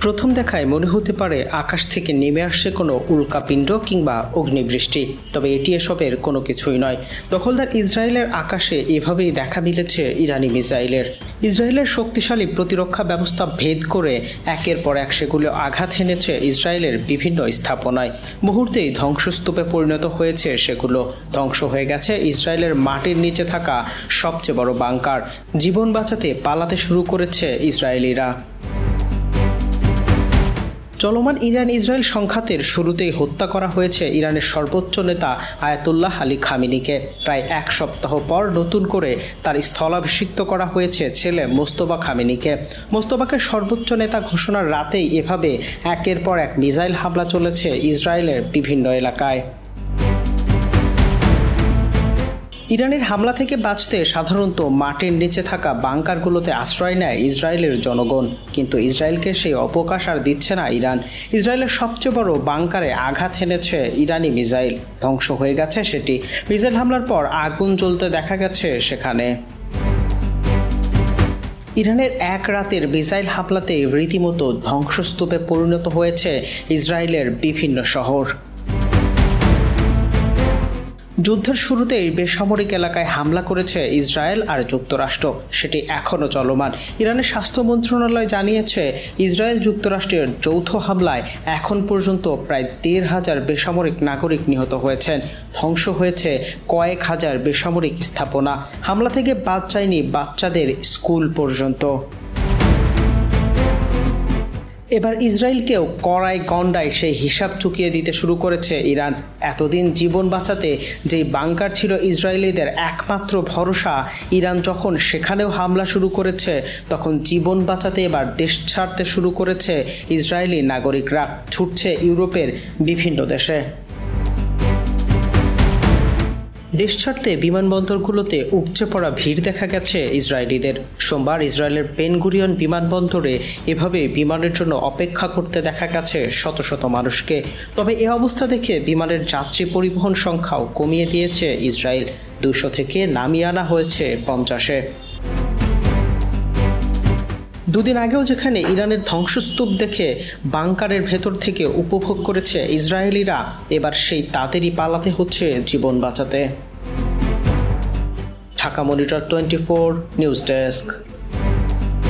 প্রথম দেখায় মনে হতে পারে আকাশ থেকে নেমে আসছে কোনো উল্কাপিণ্ড কিংবা অগ্নিবৃষ্টি, তবে এটি এসবের কোনো কিছুই নয়। দখলদার ইসরায়েলের আকাশে এভাবেই দেখা মিলেছে ইরানি মিসাইলের। ইসরায়েলের শক্তিশালী প্রতিরক্ষা ব্যবস্থা ভেদ করে একের পর এক সেগুলো আঘাত হেনেছে ইসরায়েলের বিভিন্ন স্থাপনায়। মুহূর্তেই ধ্বংসস্তূপে পরিণত হয়েছে সেগুলো। ধ্বংস হয়ে গেছে ইসরায়েলের মাটির নিচে থাকা সবচেয়ে বড় বাংকার। জীবন বাঁচাতে পালাতে শুরু করেছে ইসরায়েলিরা। চলমান ইরান ইসরায়েল সংঘাতের শুরুতেই হত্যা করা হয়েছে ইরানের সর্বোচ্চ নেতা আয়াতুল্লাহ আলী খামেনিকে। প্রায় এক সপ্তাহ পর নতুন করে তার স্থলাভিষিক্ত করা হয়েছে ছেলে মোস্তফা খামেনিকে। মোস্তফাকে সর্বোচ্চ নেতা ঘোষণার রাতেই এভাবে একের পর এক মিসাইল হামলা চলেছে ইসরায়েলের বিভিন্ন এলাকায়। ইরানের হামলা থেকে বাঁচতে সাধারণত মাটির নিচে থাকা বাংকারগুলোতে আশ্রয় নেয় ইসরায়েলের জনগণ, কিন্তু ইসরায়েলকে সেই অবকাশ আর দিচ্ছে না ইরান। ইসরায়েলের সবচেয়ে বড় বাংকারে আঘাত হেনেছে ইরানি মিসাইল। ধ্বংস হয়ে গেছে সেটি। মিসাইল হামলার পর আগুন জ্বলতে দেখা গেছে সেখানে। ইরানের এক রাতের মিসাইল হামলাতে রীতিমতো ধ্বংসস্তূপে পরিণত হয়েছে ইসরায়েলের বিভিন্ন শহর। যুদ্ধের শুরুতেই বেসামরিক এলাকায় হামলা করেছে ইসরায়েল আর যুক্তরাষ্ট্র, সেটি এখনও চলমান। ইরানের স্বাস্থ্য মন্ত্রণালয় জানিয়েছে ইসরায়েল যুক্তরাষ্ট্রের যৌথ হামলায় এখন পর্যন্ত প্রায় ১,৫০০ বেসামরিক নাগরিক নিহত হয়েছেন। ধ্বংস হয়েছে কয়েক হাজার বেসামরিক স্থাপনা। হামলা থেকে বাদ যায়নি বাচ্চাদের স্কুল পর্যন্ত। এবার ইসরায়েলকেও কড়াই গণ্ডায় সেই হিসাব চুকিয়ে দিতে শুরু করেছে ইরান। এতদিন জীবন বাঁচাতে যেই বাংকার ছিল ইসরায়েলিদের একমাত্র ভরসা, ইরান যখন সেখানেও হামলা শুরু করেছে তখন জীবন বাঁচাতে এবার দেশ ছাড়তে শুরু করেছে ইসরায়েলি নাগরিকরা। ছুটছে ইউরোপের বিভিন্ন দেশে। দেশ ছাড়তে বিমানবন্দরগুলোতে উপচে পড়া ভিড় দেখা গেছে ইসরায়েলিদের। সোমবার ইসরায়েলের বেন গুরিয়ন বিমানবন্দরে এভাবে বিমানের জন্য অপেক্ষা করতে দেখা গেছে শত শত মানুষকে। তবে এ অবস্থা দেখে বিমানের যাত্রী পরিবহন সংখ্যাও কমিয়ে দিয়েছে ইসরায়েল। ২০০ থেকে নামিয়ে আনা হয়েছে ৫০-এ। দুদিন আগেও যেখানে ইরানের ধ্বংসস্তূপ দেখে বাংকারের ভেতর থেকে উপভোগ করেছে ইসরায়েলিরা, এবার সেই তাদেরই পালাতে হচ্ছে জীবন বাঁচাতে। Dhaka monitor 24 news desk.